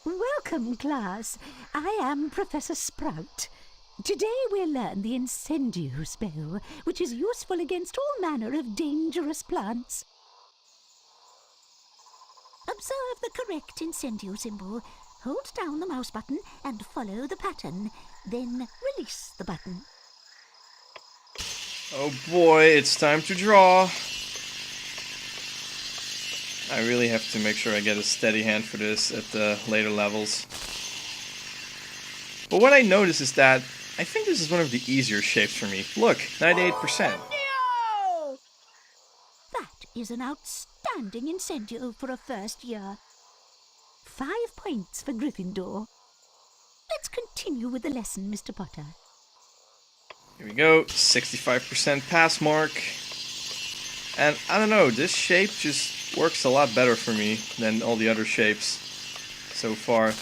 Welcome, class. I am Professor Sprout. Today we'll learn the Incendio Spell, which is useful against all manner of dangerous plants. Observe the correct Incendio symbol. Hold down the mouse button and follow the pattern. Then release the button. Oh boy, it's time to draw. I really have to make sure I get a steady hand for this at the later levels. But what I notice is that I think this is one of the easier shapes for me. Look, 98%. That is an outstanding Incendio for a first year. 5 points for Gryffindor. Let's continue with the lesson, Mr. Potter. Here we go, 65% pass mark. And I don't know, this shape just works a lot better for me than all the other shapes so far.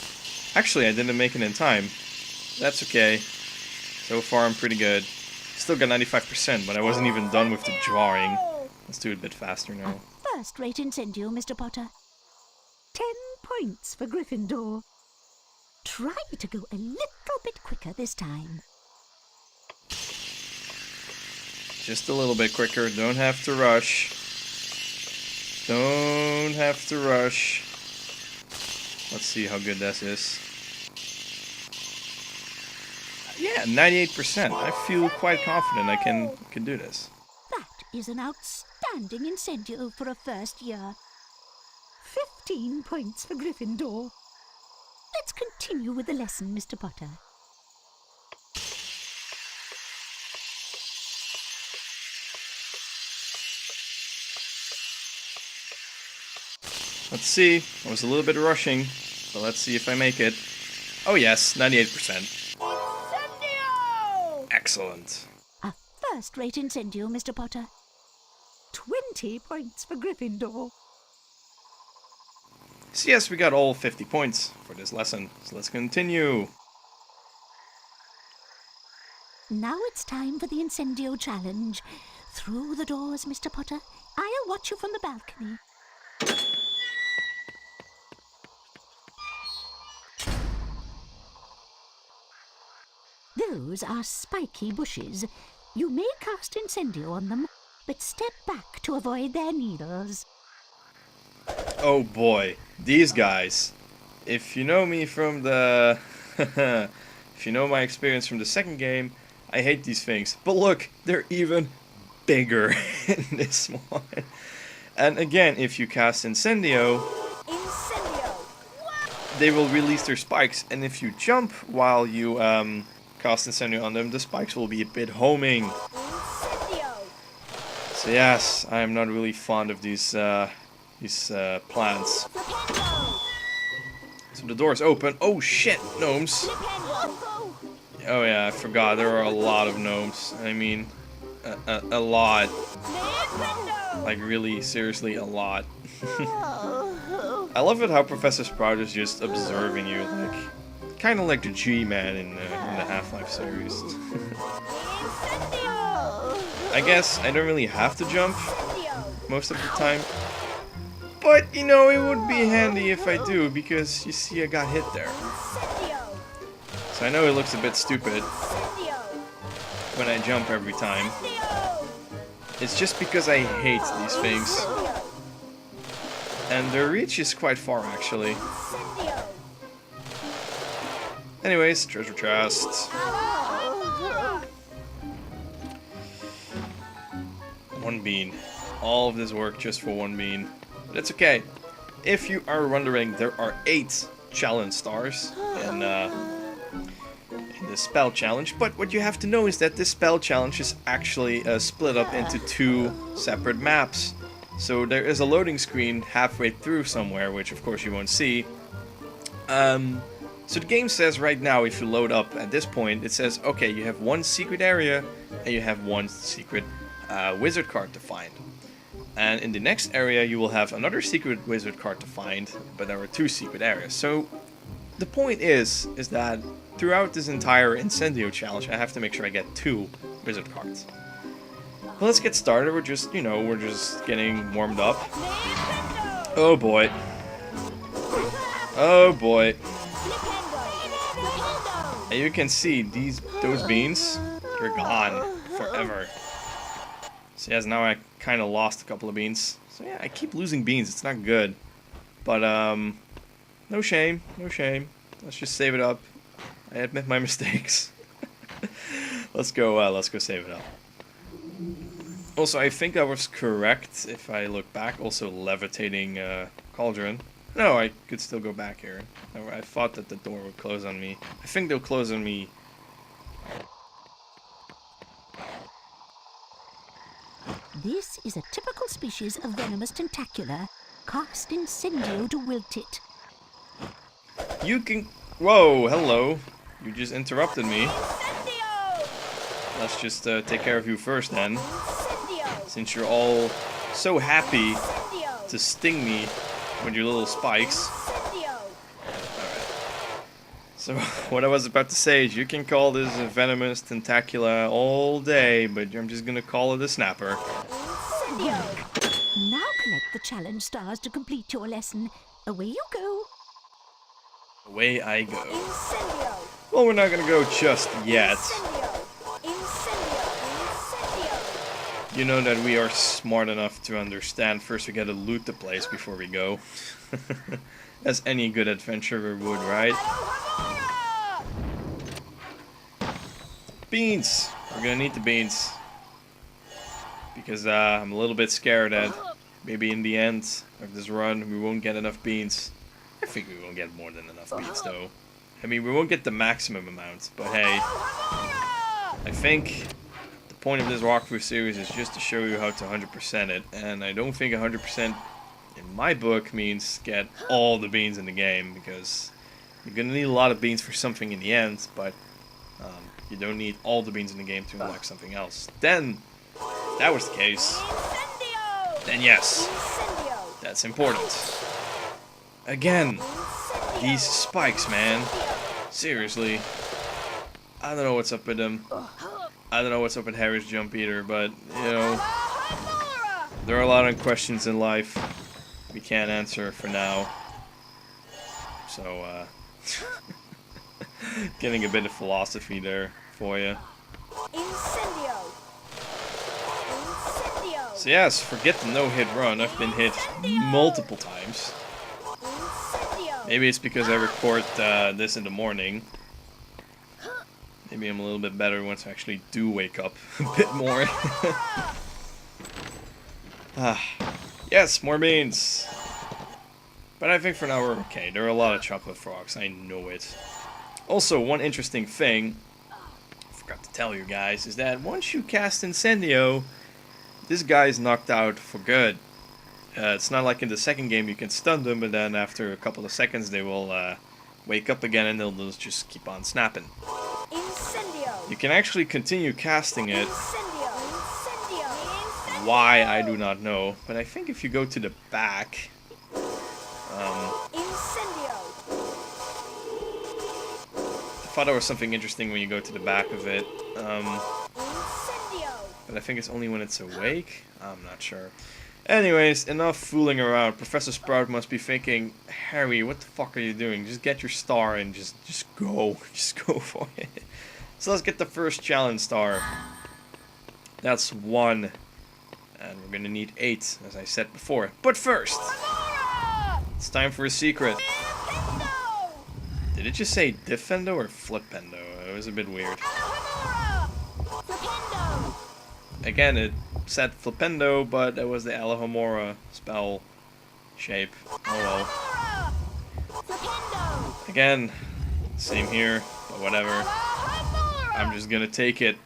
Actually, I didn't make it in time. That's okay. So far I'm pretty good. Still got 95%, but I wasn't even done with the drawing. Let's do it a bit faster now. A first-rate Incendio, Mr. Potter. 10 points for Gryffindor. Try to go a little bit quicker this time. Just a little bit quicker. Don't have to rush. Don't have to rush. Let's see how good this is. Yeah, 98%. I feel quite confident I can do this. That is an outstanding Incendio for a first year. 15 points for Gryffindor. Let's continue with the lesson, Mr. Potter. Let's see. I was a little bit rushing, but let's see if I make it. Oh yes, 98%. Incendio! Excellent. A first-rate Incendio, Mr. Potter. 20 points for Gryffindor. So yes, we got all 50 points for this lesson. So let's continue. Now it's time for the Incendio challenge. Through the doors, Mr. Potter. I'll watch you from the balcony. Those are spiky bushes. You may cast Incendio on them, but step back to avoid their needles. Oh boy, these guys. If you know me from the... if you know my experience from the second game, I hate these things. But look, they're even bigger in this one. And again, if you cast Incendio, they will release their spikes. And if you jump while you cast Incendio on them, the spikes will be a bit homing. So yes, I am not really fond of these plants. So the door's open. Oh shit, gnomes. Oh yeah, I forgot. There are a lot of gnomes. I mean, a lot. Like really, seriously, a lot. I love it how Professor Sprout is just observing you, like kind of like the G-Man in the Half-Life series. I guess I don't really have to jump most of the time. But, you know, it would be handy if I do, because you see I got hit there. So I know it looks a bit stupid when I jump every time. It's just because I hate these things. And their reach is quite far, actually. Anyways, treasure chest. 1 bean. All of this work just for 1 bean. But it's okay. If you are wondering, there are 8 challenge stars in the spell challenge. But what you have to know is that this spell challenge is actually split up into 2 separate maps. So there is a loading screen halfway through somewhere, which of course you won't see. So the game says right now, if you load up at this point, it says, okay, you have 1 secret area and you have 1 secret wizard card to find. And in the next area you will have another secret wizard card to find, but there are 2 secret areas. So the point is that throughout this entire Incendio challenge, I have to make sure I get 2 wizard cards. Well, let's get started. We're just, you know, we're just getting warmed up. Oh boy. Oh boy. And you can see those beans, they're gone forever. So yes, now I kind of lost a couple of beans. So yeah, I keep losing beans. It's not good. But no shame, no shame. Let's just save it up. I admit my mistakes. Let's go save it up. Also, I think I was correct if I look back. Also, levitating cauldron. No, I could still go back here. I thought that the door would close on me. I think they'll close on me. This is a typical species of venomous tentacula. Cast Incendio to wilt it. You can... Whoa, hello. You just interrupted me. Let's just take care of you first then. Since you're all so happy to sting me with your little spikes. Alright. So, what I was about to say is you can call this a venomous tentacula all day, but I'm just gonna call it a snapper. Now collect the challenge stars to complete your lesson. Away you go. Away I go. Well, we're not gonna go just yet. You know that we are smart enough to understand first we gotta loot the place before we go. As any good adventurer would, right? Beans! We're gonna need the beans. Because I'm a little bit scared that maybe in the end of this run we won't get enough beans. I think we won't get more than enough beans though. I mean, we won't get the maximum amount, but hey. I think the point of this walkthrough series is just to show you how to 100% it. And I don't think 100% in my book means get all the beans in the game. Because you're going to need a lot of beans for something in the end, but you don't need all the beans in the game to unlock something else. Then, if that was the case, then yes, that's important. Again, these spikes, man. Seriously. I don't know what's up with them. I don't know what's up with Harry's jump either, but, you know, there are a lot of questions in life we can't answer for now. So, getting a bit of philosophy there for you. So yes, forget the no-hit run. I've been hit multiple times. Maybe it's because I record this in the morning. Maybe I'm a little bit better once I actually do wake up a bit more. Yes, more beans. But I think for now we're okay. There are a lot of chocolate frogs, I know it. Also, one interesting thing I forgot to tell you guys is that once you cast Incendio, this guy's knocked out for good. It's not like in the second game you can stun them, but then after a couple of seconds they will wake up again and they'll just keep on snapping. You can actually continue casting it. Why, I do not know. But I think if you go to the back... I thought there was something interesting when you go to the back of it. But I think it's only when it's awake? I'm not sure. Anyways, enough fooling around. Professor Sprout must be thinking, Harry, what the fuck are you doing? Just get your star and just go. Just go for it. So let's get the first challenge star. That's 1. And we're gonna need 8, as I said before. But first, it's time for a secret. Did it just say Defendo or Flipendo? It was a bit weird. Again, it said Flipendo, but that was the Alahomora spell shape. Oh well. Again, same here, but whatever. I'm just gonna take it.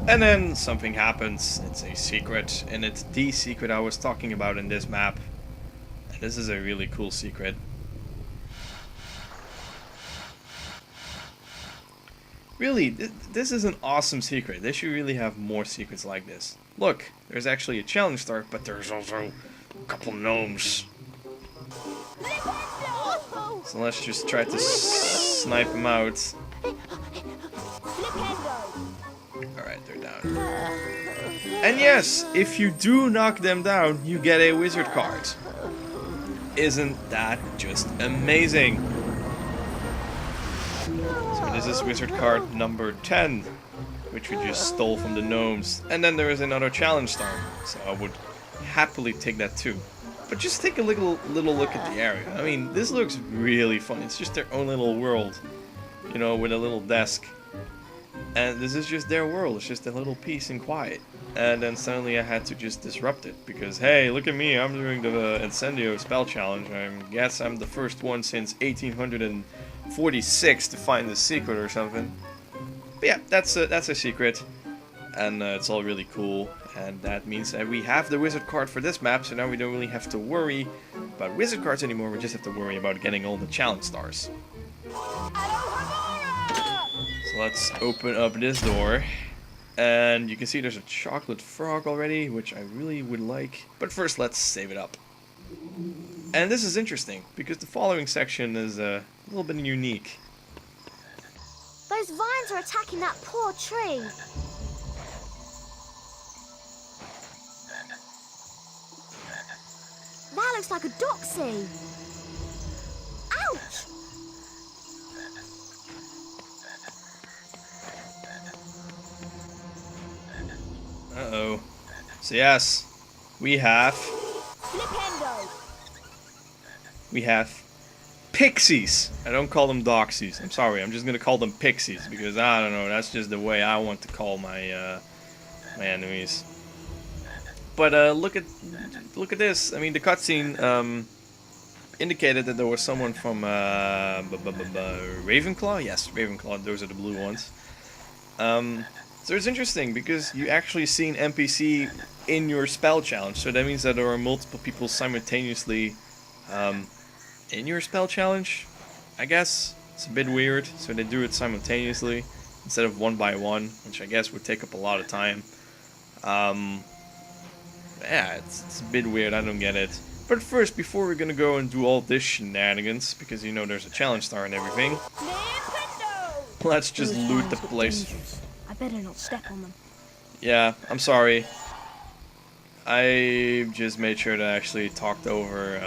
And then something happens. It's a secret, and it's the secret I was talking about in this map. And this is a really cool secret. Really, this is an awesome secret. They should really have more secrets like this. Look, there's actually a challenge star, but there's also a couple gnomes. So let's just try to snipe them out. Alright, they're down. And yes, if you do knock them down, you get a wizard card. Isn't that just amazing? So this is wizard card number 10, which we just stole from the gnomes. And then there is another challenge star, so I would happily take that too. But just take a little look at the area. I mean, this looks really fun. It's just their own little world, you know, with a little desk. And this is just their world. It's just a little peace and quiet. And then suddenly I had to just disrupt it. Because, hey, look at me. I'm doing the Incendio Spell challenge. I guess I'm the first one since 1846 to find the secret or something. But yeah, that's a secret. And it's all really cool. And that means that we have the wizard card for this map. So now we don't really have to worry about wizard cards anymore. We just have to worry about getting all the challenge stars. So let's open up this door, and you can see there's a chocolate frog already, which I really would like. But first let's save it up. And this is interesting, because the following section is a little bit unique. Those vines are attacking that poor tree. That looks like a doxy. Ouch! Uh-oh. So yes, we have pixies. I don't call them doxies. I'm sorry, I'm just gonna call them pixies because I don't know, that's just the way I want to call my my enemies. But look at this. I mean, the cutscene indicated that there was someone from Ravenclaw. Yes, Ravenclaw. Those are the blue ones. So it's interesting because you actually see an NPC in your spell challenge. So that means that there are multiple people simultaneously in your spell challenge. I guess it's a bit weird. So they do it simultaneously instead of one by one, which I guess would take up a lot of time. Yeah, it's a bit weird. I don't get it. But first, before we're gonna go and do all this shenanigans, because you know there's a challenge star and everything, let's just loot the place. I better not step on them. Yeah, I'm sorry. I just made sure to actually talked over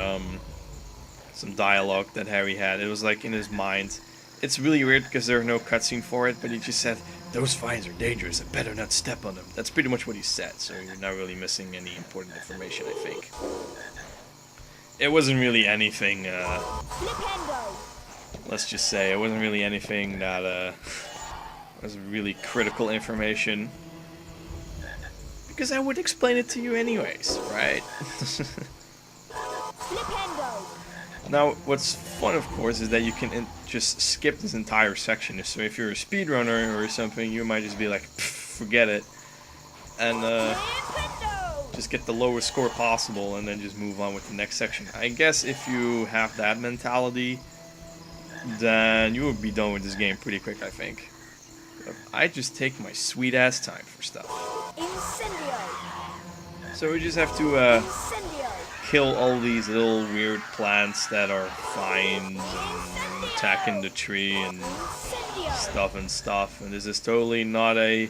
some dialogue that Harry had. It was like in his mind. It's really weird because there's no cutscene for it, but he just said, "Those vines are dangerous, I better not step on them." That's pretty much what he said, so you're not really missing any important information, I think. It wasn't really anything, let's just say, it wasn't really anything that was really critical information. Because I would explain it to you anyways, right? Now, what's fun, of course, is that you can just skip this entire section. So if you're a speedrunner or something, you might just be like, forget it. And just get the lowest score possible and then just move on with the next section. I guess if you have that mentality, then you will be done with this game pretty quick, I think. I just take my sweet ass time for stuff. Incendio. So we just have to kill all these little weird plants that are vines and attacking the tree and stuff. And this is totally not a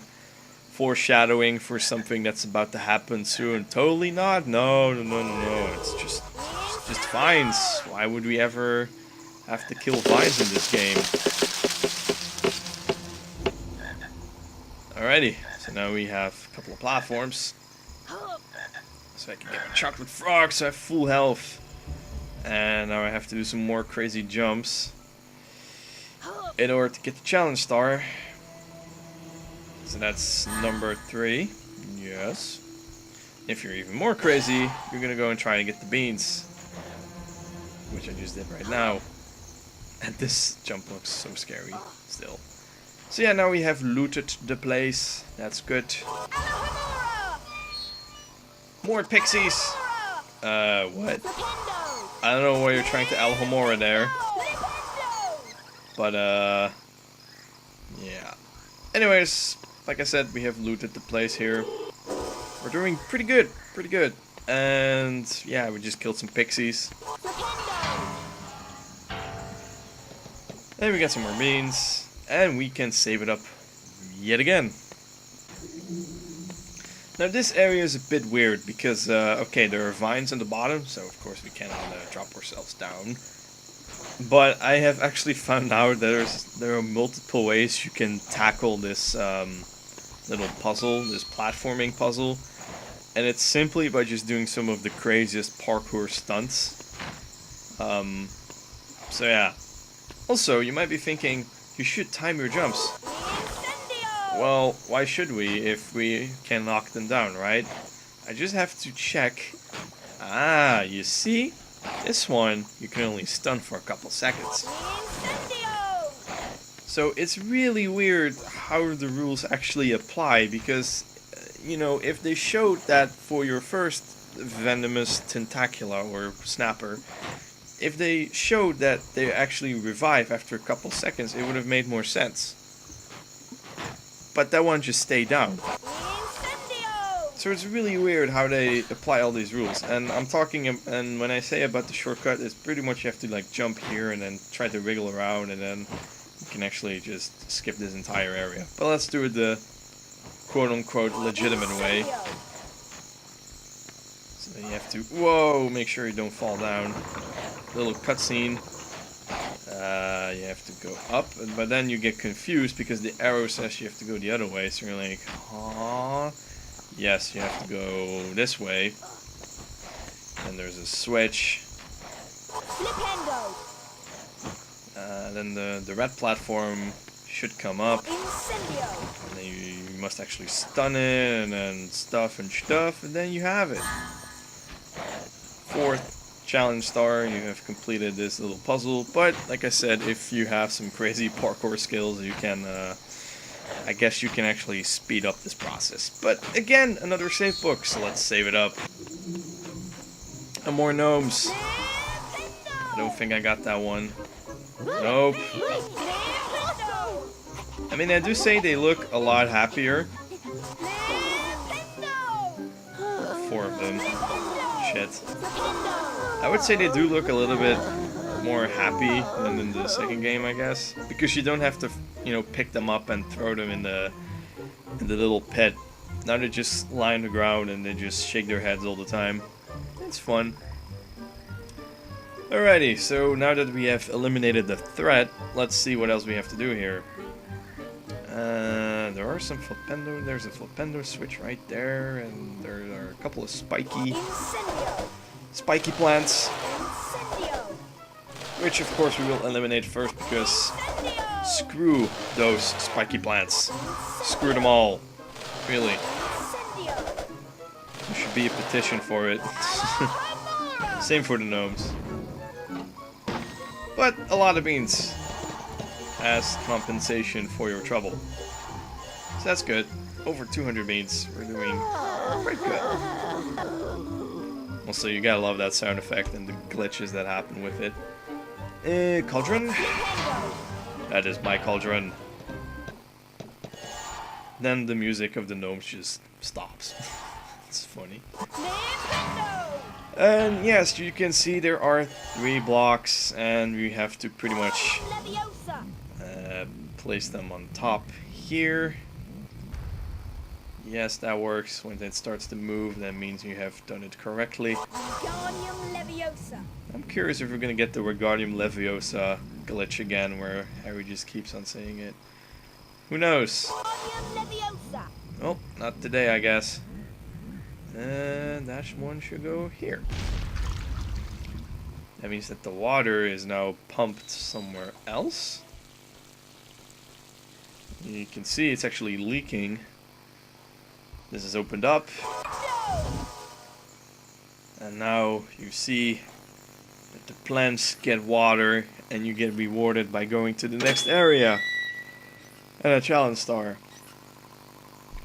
foreshadowing for something that's about to happen soon. Totally not. No. It's just vines. Why would we ever have to kill vines in this game? Alrighty, so now we have a couple of platforms. So I can get my chocolate frog, so I have full health. And now I have to do some more crazy jumps in order to get the challenge star. So that's number 3. Yes. If you're even more crazy, you're gonna go and try to get the beans, which I just did right now. And this jump looks so scary still. So yeah, now we have looted the place. That's good. More pixies. What? I don't know why you're trying to Alhambra there. But yeah. Anyways, like I said, we have looted the place here. We're doing pretty good. And yeah, we just killed some pixies. And we got some more beans. And we can save it up yet again. Now this area is a bit weird because, okay, there are vines on the bottom, so of course we cannot drop ourselves down. But I have actually found out that there are multiple ways you can tackle this little puzzle, this platforming puzzle. And it's simply by just doing some of the craziest parkour stunts. So yeah. Also, you might be thinking, you should time your jumps. Well, why should we if we can knock them down, right? I just have to check. Ah, you see? This one, you can only stun for a couple seconds. So it's really weird how the rules actually apply, because, you know, if they showed that for your first venomous tentacula or snapper, if they showed that they actually revive after a couple seconds, it would have made more sense. But that one just stayed down. So it's really weird how they apply all these rules. And I'm talking, and when I say about the shortcut, it's pretty much you have to like jump here and then try to wiggle around, and then you can actually just skip this entire area. But let's do it the quote-unquote legitimate way. So then you have to, whoa, make sure you don't fall down. Little cutscene. You have to go up, but then you get confused because the arrow says you have to go the other way. So you're like, huh? Yes, you have to go this way. And there's a switch. Then the red platform should come up. And then you must actually stun it, and then stuff, and then you have it. Fourth challenge star, you have completed this little puzzle. But like I said, if you have some crazy parkour skills, you can, I guess you can actually speed up this process. But again, another save book, so let's save it up. And more gnomes. I don't think I got that one. Nope. I mean, I do say they look a lot happier. 4 of them. Shit. I would say they do look a little bit more happy than in the second game, I guess. Because you don't have to, you know, pick them up and throw them in the little pit. Now they just lie on the ground and they just shake their heads all the time. It's fun. Alrighty, so now that we have eliminated the threat, let's see what else we have to do here. There are some flipendo. There's a flipendo switch right there, and there are a couple of spiky plants, which of course we will eliminate first, because screw those spiky plants. Screw them all. Really. There should be a petition for it. Same for the gnomes. But a lot of beans as compensation for your trouble. So that's good. Over 200 beans. We're doing quite good. Also, you gotta love that sound effect and the glitches that happen with it. Cauldron? That is my cauldron. Then the music of the gnomes just stops. It's funny. And yes, you can see there are 3 blocks, and we have to pretty much place them on top here. Yes, that works. When it starts to move, that means you have done it correctly. I'm curious if we're gonna get the Wingardium Leviosa glitch again, where Harry just keeps on saying it. Who knows? Oh, not today, I guess. And that one should go here. That means that the water is now pumped somewhere else. You can see it's actually leaking. This is opened up. And now you see that the plants get water, and you get rewarded by going to the next area. And a challenge star.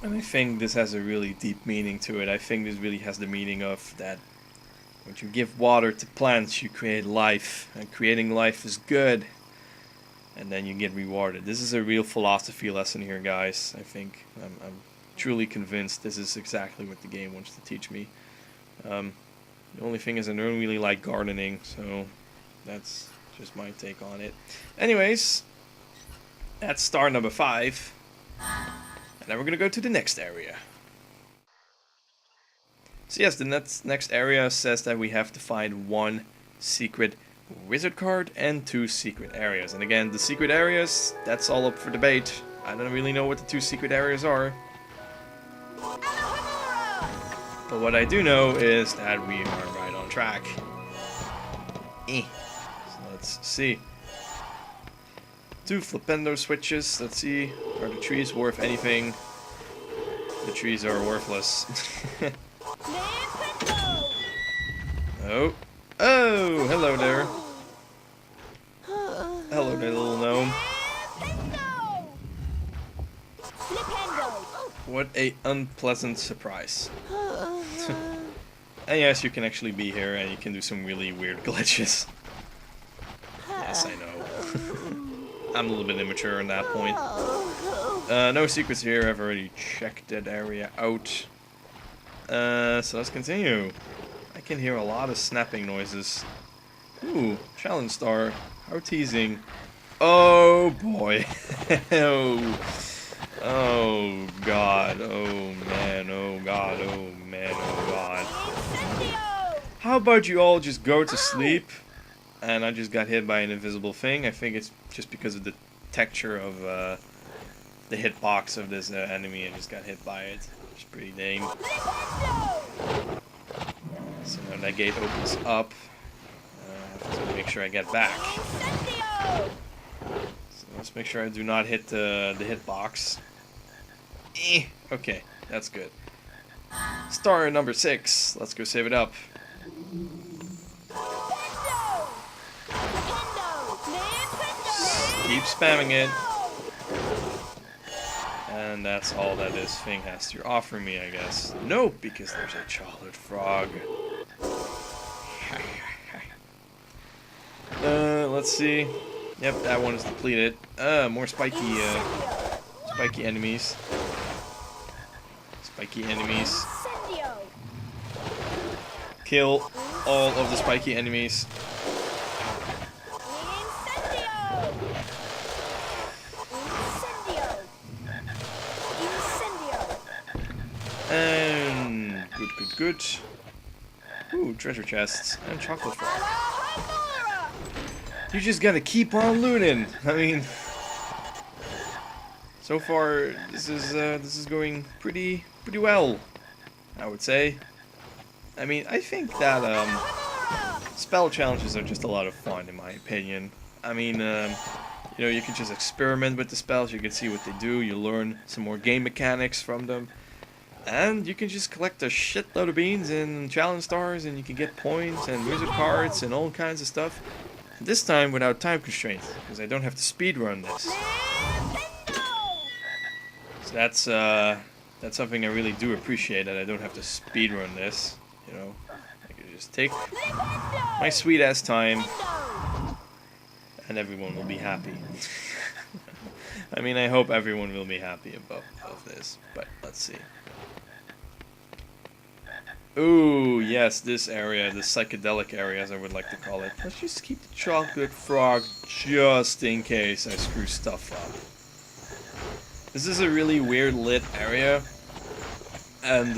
And I think this has a really deep meaning to it. I think this really has the meaning of that when you give water to plants, you create life. And creating life is good. And then you get rewarded. This is a real philosophy lesson here, guys. I think I'm truly convinced this is exactly what the game wants to teach me. The only thing is I don't really like gardening, so that's just my take on it. Anyways, that's star number 5. And then we're going to go to the next area. So yes, the next area says that we have to find 1 secret wizard card and 2 secret areas. And again, the secret areas, that's all up for debate. I don't really know what the 2 secret areas are. But what I do know is that we are right on track. So let's see. 2 flipendo switches. Let's see. Are the trees worth anything? The trees are worthless. Oh. Oh, hello there. Hello there, little gnome. What a unpleasant surprise. And yes, you can actually be here and you can do some really weird glitches. Yes, I know. I'm a little bit immature on that point. No secrets here, I've already checked that area out. So let's continue. I can hear a lot of snapping noises. Ooh, challenge star. How teasing. Oh boy. Oh god. Oh man. Oh god. Oh man. Oh god. How about you all just go to sleep? And I just got hit by an invisible thing. I think it's just because of the texture of the hitbox of this enemy. I just got hit by it. It's pretty lame. So now that gate opens up. I have to make sure I get back. So let's make sure I do not hit the hitbox. Okay, that's good. Star number 6. Let's go save it up. Keep spamming it. And that's all that this thing has to offer me, I guess. Nope, because there's a chocolate frog. Let's see. Yep, that one is depleted. More spiky enemies. Spiky enemies. Kill all of the spiky enemies. And good. Ooh, treasure chests and chocolate frog. You just gotta keep on looting. I mean, so far this is going pretty well, I would say. I mean, I think that spell challenges are just a lot of fun, in my opinion. I mean, you know, you can just experiment with the spells. You can see what they do. You learn some more game mechanics from them. And you can just collect a shitload of beans and challenge stars, and you can get points and wizard cards and all kinds of stuff. This time without time constraints, because I don't have to speedrun this. So that's something I really do appreciate, that I don't have to speedrun this. You know, I can just take my sweet ass time, and everyone will be happy. I mean, I hope everyone will be happy about this, but let's see. Ooh, yes, this area, the psychedelic area, as I would like to call it. Let's just keep the chocolate frog just in case I screw stuff up. This is a really weird lit area, and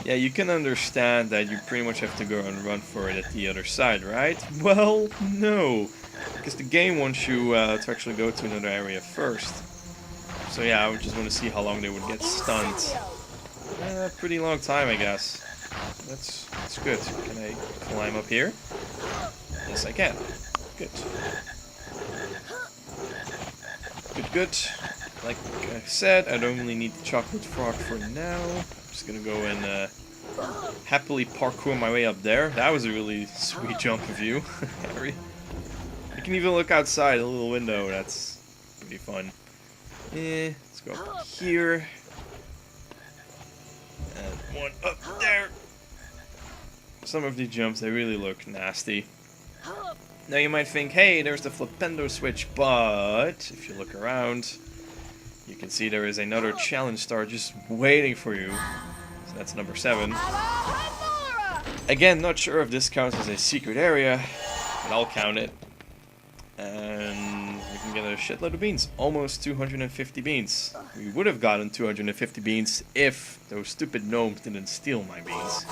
yeah, you can understand that you pretty much have to go and run for it at the other side, right? Well, no, because the game wants you to actually go to another area first. So yeah, I would just want to see how long they would get stunned. Pretty long time, I guess. That's good. Can I climb up here? Yes, I can. Good. Good. Like I said, I don't really need the chocolate frog for now. I'm just gonna go and happily parkour my way up there. That was a really sweet jump of you, Harry. You can even look outside a little window. That's pretty fun. Let's go up here. And one up there. Some of these jumps, they really look nasty. Now you might think, hey, there's the flipendo switch, but if you look around, you can see there is another challenge star just waiting for you. So that's number 7. Again, not sure if this counts as a secret area, but I'll count it. And we can get a shitload of beans. Almost 250 beans. We would have gotten 250 beans if those stupid gnomes didn't steal my beans.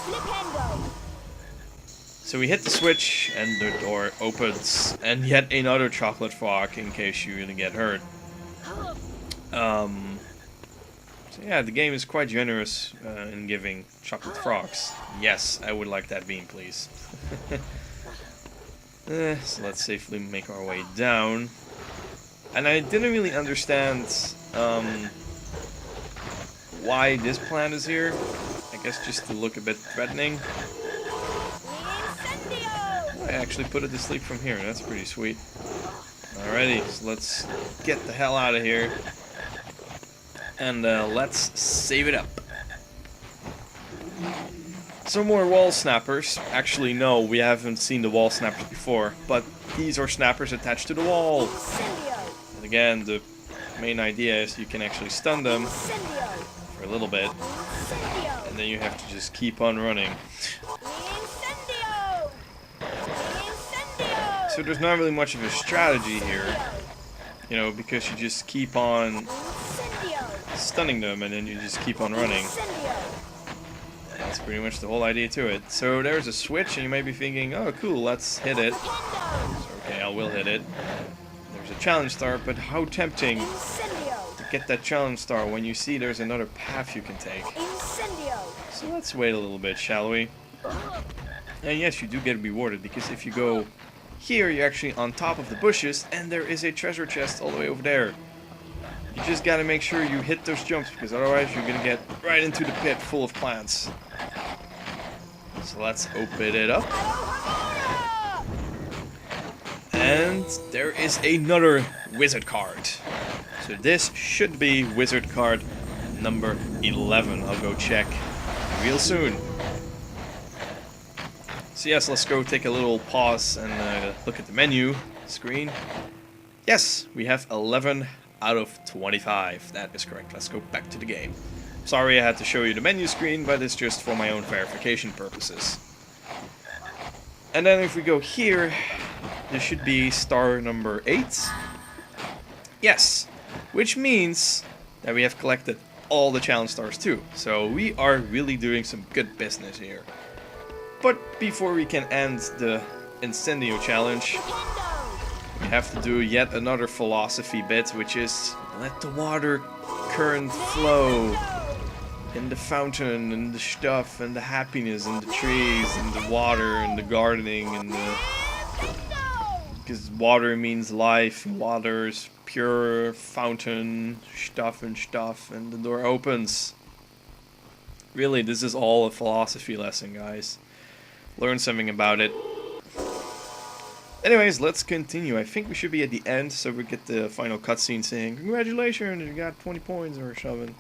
So we hit the switch and the door opens. And yet another chocolate frog in case you really get hurt. So yeah, the game is quite generous in giving chocolate frogs. Yes, I would like that bean, please. So let's safely make our way down. And I didn't really understand why this plant is here. I guess just to look a bit threatening. Oh, I actually put it to sleep from here. That's pretty sweet. Alrighty, so let's get the hell out of here. And let's save it up. Some more wall snappers. Actually, no, we haven't seen the wall snappers before, but these are snappers attached to the wall. And again, the main idea is you can actually stun them for a little bit, and then you have to just keep on running. So there's not really much of a strategy here, you know, because you just keep on stunning them and then you just keep on running. That's pretty much the whole idea to it. So there's a switch and you might be thinking, oh cool, let's hit it. So, okay, I will hit it. There's a challenge star, but how tempting to get that challenge star when you see there's another path you can take. So let's wait a little bit, shall we? And yes, you do get rewarded, because if you go here, you're actually on top of the bushes and there is a treasure chest all the way over there. You just gotta make sure you hit those jumps, because otherwise you're gonna get right into the pit full of plants. So let's open it up. And there is another wizard card. So this should be wizard card number 11. I'll go check real soon. So yes, let's go take a little pause and look at the menu screen. Yes, we have 11 out of 25. That is correct. Let's go back to the game. Sorry I had to show you the menu screen, but it's just for my own verification purposes. And then if we go here, there should be star number 8. Yes, which means that we have collected all the challenge stars too. So we are really doing some good business here. But before we can end the Incendio challenge, we have to do yet another philosophy bit, which is let the water current flow in the fountain and the stuff and the happiness and the trees and the water and the gardening and the... Because water means life, water's pure fountain, stuff, and the door opens. Really, this is all a philosophy lesson, guys. Learn something about it. Anyways, let's continue. I think we should be at the end, so we get the final cutscene saying, congratulations, you got 20 points or something.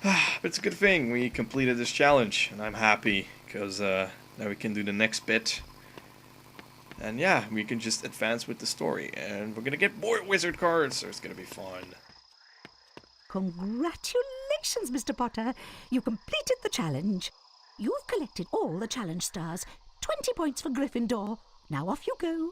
But it's a good thing, we completed this challenge, and I'm happy, because now we can do the next bit. And yeah, we can just advance with the story, and we're gonna get more wizard cards, so it's gonna be fun. Congratulations, Mr. Potter. You completed the challenge. You've collected all the challenge stars. 20 points for Gryffindor. Now off you go.